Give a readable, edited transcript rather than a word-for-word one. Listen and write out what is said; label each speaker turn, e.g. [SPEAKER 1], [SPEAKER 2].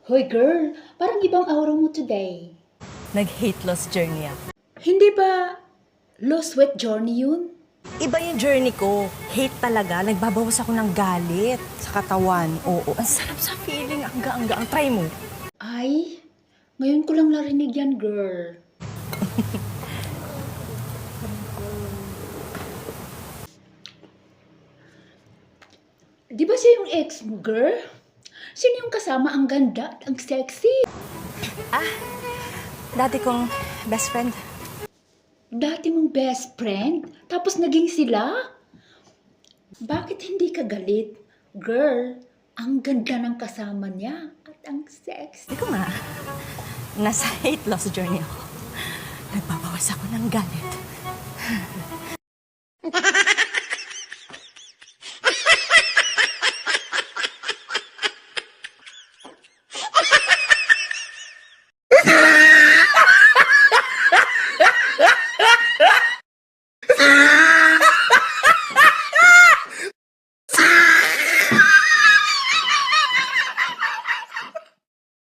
[SPEAKER 1] Hoy girl, parang ibang aura mo today.
[SPEAKER 2] Nag-hate loss journey ako.
[SPEAKER 1] Hindi ba low sweat journey yun?
[SPEAKER 2] Iba yung journey ko. Hate talaga. Nagbabawas ako ng galit sa katawan. Oo, ang sarap sa feeling. Ang try mo.
[SPEAKER 1] Ay, ngayon ko lang narinig yan, girl. Di ba siya yung ex mo, girl? Sino yung kasama ang ganda at ang sexy?
[SPEAKER 2] Dati kong best friend.
[SPEAKER 1] Dati mong best friend, tapos naging sila? Bakit hindi ka galit? Girl, ang ganda ng kasama niya at ang sexy.
[SPEAKER 2] Hindi ko nga. Nasa hate loss journey ako. Nagbabawas ako ng galit.